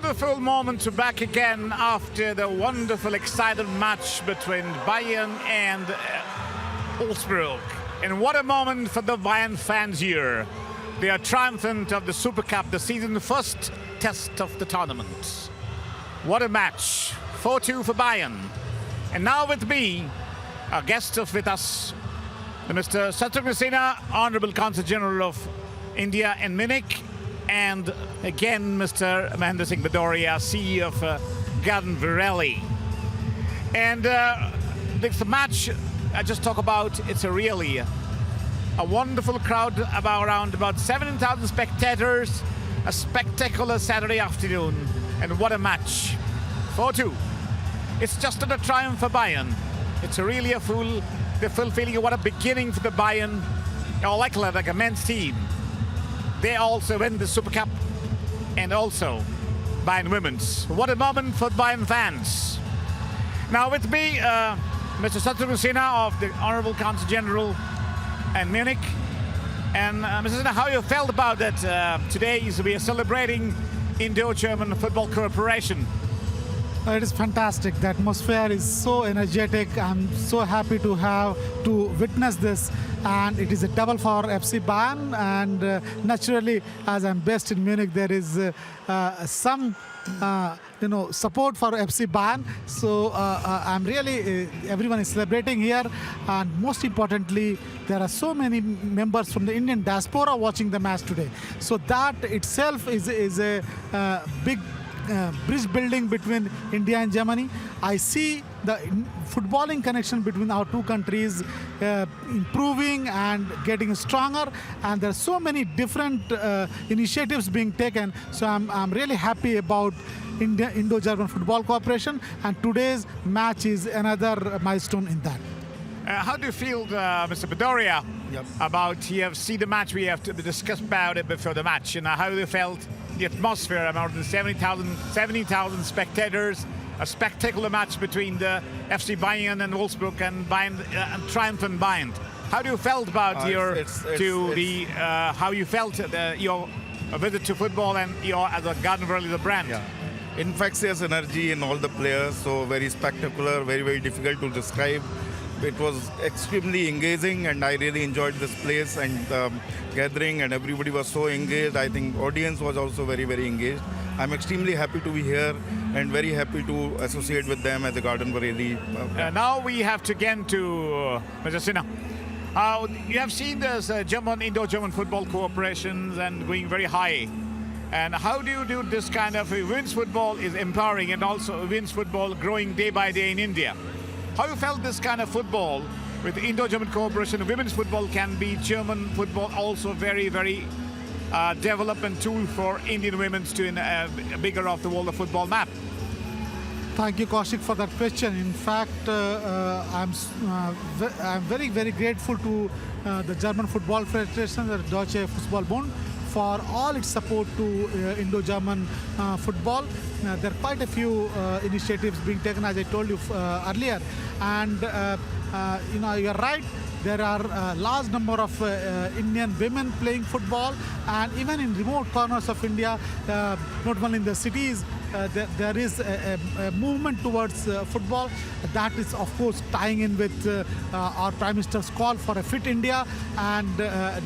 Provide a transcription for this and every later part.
wonderful moment to back again after the wonderful, excited match between Bayern and Wolfsburg. And what a moment for the Bayern fans here. They are triumphant of the Super Cup, the season's first test of the tournament. What a match. 4-2 for Bayern. And now with me, our guest with us, Mr. Shatrughan Sinha, Honorable Consul General of India in Munich, and again, Mr. Mahendra Singh Bhadouria, CEO of Garden Vareli. And this match I just talk about, it's really a wonderful crowd, around about 17,000 spectators, a spectacular Saturday afternoon, and what a match. 4-2. It's just a triumph for Bayern. It's really the full feeling. What a beginning for the Bayern, like a men's team. They also win the Super Cup and also Bayern Women's. What a moment for Bayern fans. Now with me, Mr. Shatrughan Sinha of the Honorable Consul General in Munich. And Mr. Sinha, how you felt about that? Today we are celebrating Indo-German Football Cooperation. It is fantastic. The atmosphere is so energetic. I'm so happy to witness this, and it is a double for FC Bayern. And naturally, as I'm based in Munich, there is some support for FC Bayern. So I'm really everyone is celebrating here, and most importantly, there are so many members from the Indian diaspora watching the match today. So that itself is a big bridge building between India and Germany. I see the footballing connection between our two countries improving and getting stronger, and there are so many different initiatives being taken. So I'm really happy about Indo-German football cooperation, and today's match is another milestone in that. How do you feel, Mr. Bhadouria, about you have seen the match? We have to discuss about it before the match, and how you felt the atmosphere, more than 70,000 spectators, a spectacular match between the FC Bayern and Wolfsburg, and Bayern and triumphant Bayern. How do you felt about how you felt your visit to football and your as a Garden Vareli, the brand? Yeah. Infectious energy in all the players, so very spectacular, very, very difficult to describe. It was extremely engaging, and I really enjoyed this place and gathering, and everybody was so engaged. I think audience was also very, very engaged. I'm extremely happy to be here and very happy to associate with them as a Garden Vareli. Now we have to again to Mr. Sinha. You have seen this Indo-German football cooperations and going very high. And how do you do this kind of women's football is empowering, and also women's football growing day by day in India? How you felt this kind of football with Indo-German cooperation? Women's football can be German football also very, very development tool for Indian women to in a bigger of the world of football map. Thank you, Kaushik, for that question. In fact, I'm very, very grateful to the German Football Federation, the Deutsche Fußballbund, for all its support to Indo-German football. There are quite a few initiatives being taken, as I told you earlier, and you're right. There are a large number of Indian women playing football, and even in remote corners of India, not only in the cities, there is a movement towards football. That is, of course, tying in with our Prime Minister's call for a fit India, and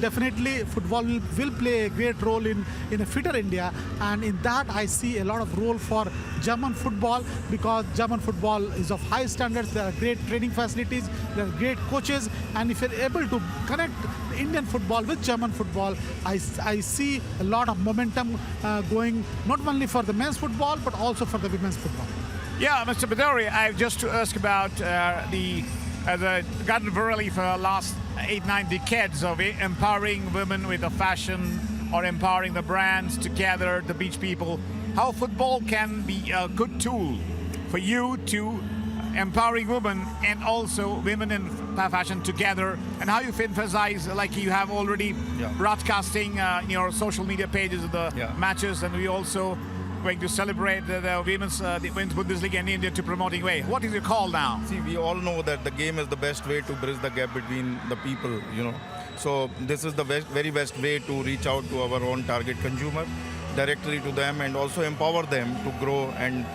definitely football will play a great role in a fitter India. And in that, I see a lot of role for German football, because German football is of high standards. There are great training facilities, there are great coaches, and if you're able to connect Indian football with German football, I see a lot of momentum going not only for the men's football but also for the women's football. Yeah, Mr. Bhadouria, I have just to ask about the Garden Vareli for the last 8-9 decades of empowering women with the fashion or empowering the brands together, the beach people. How football can be a good tool for you to empowering women and also women in fashion together, and how you emphasize, like you have already broadcasting your social media pages of the matches, and we also going to celebrate the women's Bundesliga in India to promoting way. What is your call now? See, we all know that the game is the best way to bridge the gap between the people, So this is the very best way to reach out to our own target consumer. directly to them and also empower them to grow and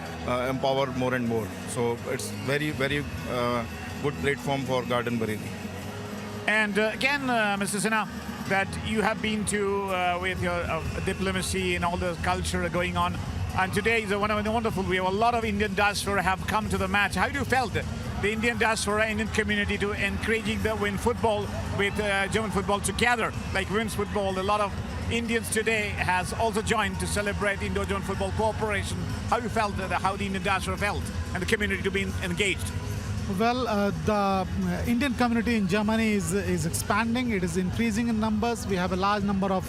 empower more and more. So it's very, very good platform for Garden Bareli. And again, Mr. Sinha, that you have been to with your diplomacy and all the culture going on. And today is wonderful. We have a lot of Indian diaspora have come to the match. How do you felt the Indian diaspora, Indian community to encouraging the win football with German football together, like women's football? A lot of Indians today has also joined to celebrate Indo-German football cooperation. How you felt how the Indian diaspora felt and the community to be engaged? Well, the Indian community in Germany is expanding. It is increasing in numbers. We have a large number of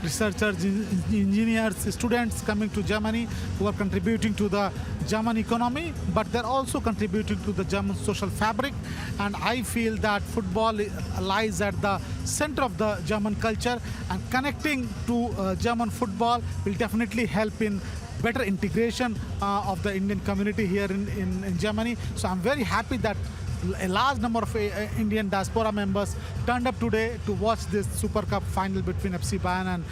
researchers, engineers, students coming to Germany who are contributing to the German economy, but they're also contributing to the German social fabric. And I feel that football lies at the center of the German culture, and connecting to German football will definitely help in better integration of the Indian community here in Germany. So I'm very happy that a large number of Indian diaspora members turned up today to watch this Super Cup final between FC Bayern and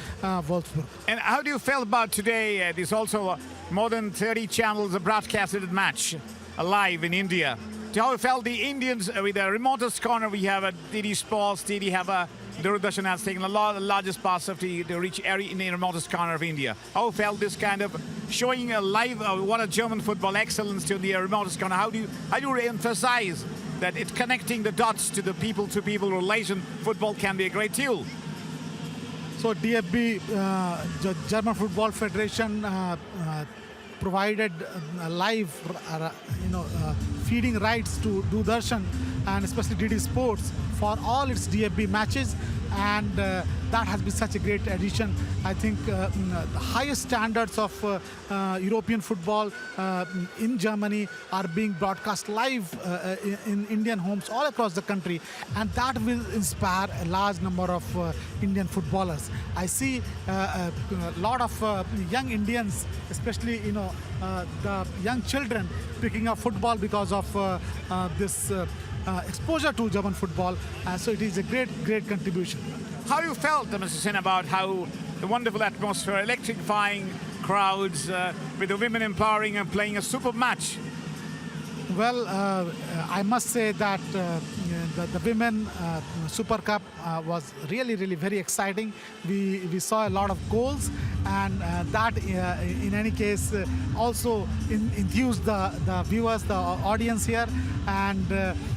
Wolfsburg. And how do you feel about today? There's also more than 30 channels broadcasted the match live in India. How you felt the Indians with the remotest corner? We have a DD Sports, DD have a Doordarshan has taken a lot, the largest parts of the reach area in the remotest corner of India. How felt this kind of showing a live what a German football excellence to the remotest corner? How do you emphasize that it's connecting the dots to the people-to-people relation? Football can be a great tool. So DFB, the German Football Federation, provided live, feeding rights to Doordarshan and especially DD Sports for all its DFB matches, and that has been such a great addition. I think the highest standards of European football in Germany are being broadcast live in Indian homes all across the country, and that will inspire a large number of Indian footballers. I see a lot of young Indians, especially the young children, picking up football because of this exposure to German football. So it is a great contribution. How you felt, Mr. Sin, about how the wonderful atmosphere, electrifying crowds, with the women empowering and playing a super match? Well, I must say that the Women Super Cup was really very exciting. We saw a lot of goals, and that in any case also enthused the viewers, the audience here, and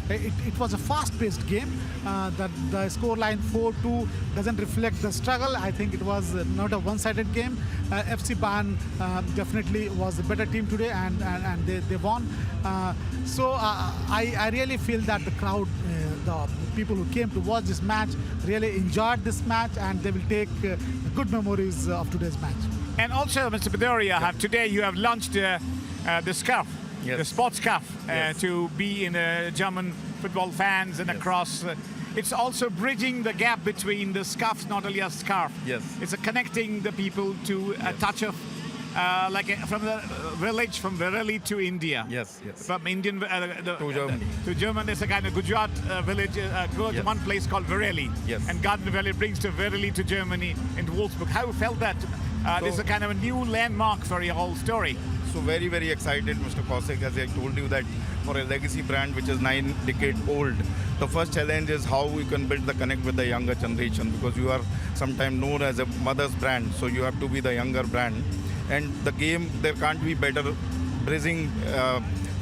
it was a fast-paced game. The scoreline 4-2 doesn't reflect the struggle. I think it was not a one-sided game. FC Bayern definitely was a better team today, and they won. So I really feel that the crowd, the people who came to watch this match, really enjoyed this match, and they will take good memories of today's match. And also, Mr. Bhadouria, today you have launched the scarf, yes, the sports scarf, yes, to be in German football fans and yes, across. It's also bridging the gap between the scarf, not only a scarf. Yes. It's connecting the people to a touch of, from the village, from Vareli to India. Yes, yes. From Indian To Germany. To German, there's a kind of Gujarat village, go to Yes. one place called Vareli. Yes. And Garden Valley brings to Vareli to Germany and Wolfsburg. How you felt that? This is a kind of a new landmark for your whole story. So very excited, Mr. Kaushik, as I told you that for a legacy brand which is 9 decades old, the first challenge is how we can build the connect with the younger generation, because you are sometimes known as a mother's brand, so you have to be the younger brand. And the game, there can't be better bridging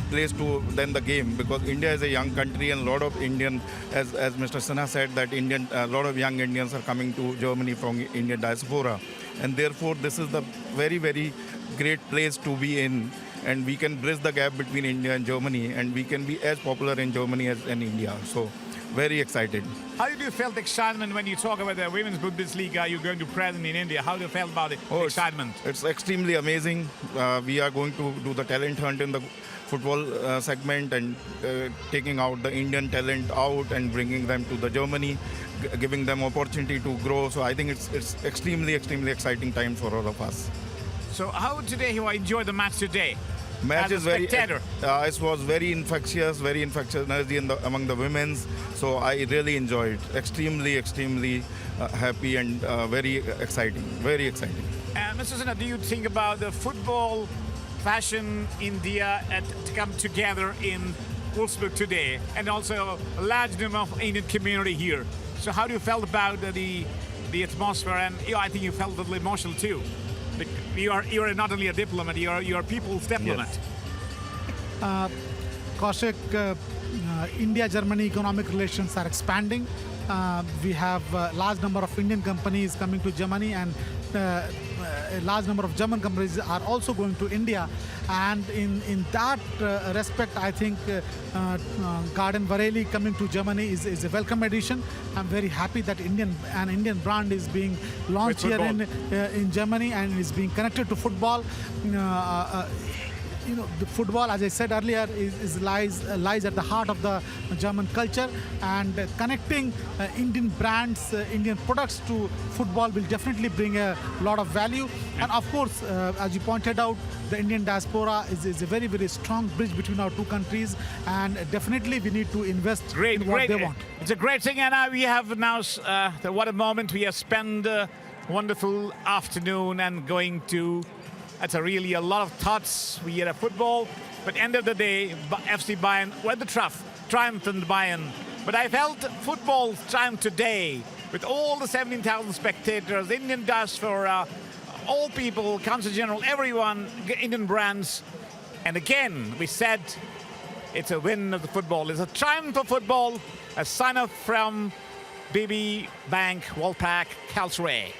place than the game, because India is a young country, and a lot of Indian, as Mr. Sinha said, that a lot of young Indians are coming to Germany from Indian diaspora, and therefore this is the very great place to be in, and we can bridge the gap between India and Germany, and we can be as popular in Germany as in India. So very excited. How do you feel the excitement when you talk about the Women's Bundesliga you're going to present in India? How do you feel about the excitement? It's extremely amazing. We are going to do the talent hunt in the football segment, and taking out the Indian talent out and bringing them to the Germany, giving them opportunity to grow. So I think it's extremely exciting time for all of us. So how today you enjoy the match today? Match As a is very. spectator. It was very infectious energy among the women's. So I really enjoyed. Extremely happy and very exciting. Very exciting. Mr. Sinha, do you think about the football, fashion, India to come together in Wolfsburg today, and also a large number of Indian community here? So how do you felt about the atmosphere? And I think you felt a little emotional too. You are not only a diplomat, you are people's diplomat. Kaushik, India-Germany economic relations are expanding. We have a large number of Indian companies coming to Germany, and a large number of German companies are also going to India. And in that respect, I think Garden Vareli coming to Germany is a welcome addition. I'm very happy that an Indian brand is being launched here in Germany and is being connected to football. The football, as I said earlier, lies at the heart of the German culture, and connecting Indian brands, Indian products to football will definitely bring a lot of value. And of course, as you pointed out, the Indian diaspora is a very, very strong bridge between our two countries, and definitely we need to invest in what they want. It's a great thing, and we have now, what a moment. We have spent a wonderful afternoon and going to, that's really a lot of thoughts. We had a football, but end of the day, FC Bayern went the triumphed in Bayern. But I felt football triumphed today with all the 17,000 spectators, Indian diaspora, all people, Council General, everyone, Indian brands. And again, we said it's a win of the football. It's a triumph of football, a sign-off from BB Bank, Wolfpack, Karlsruhe.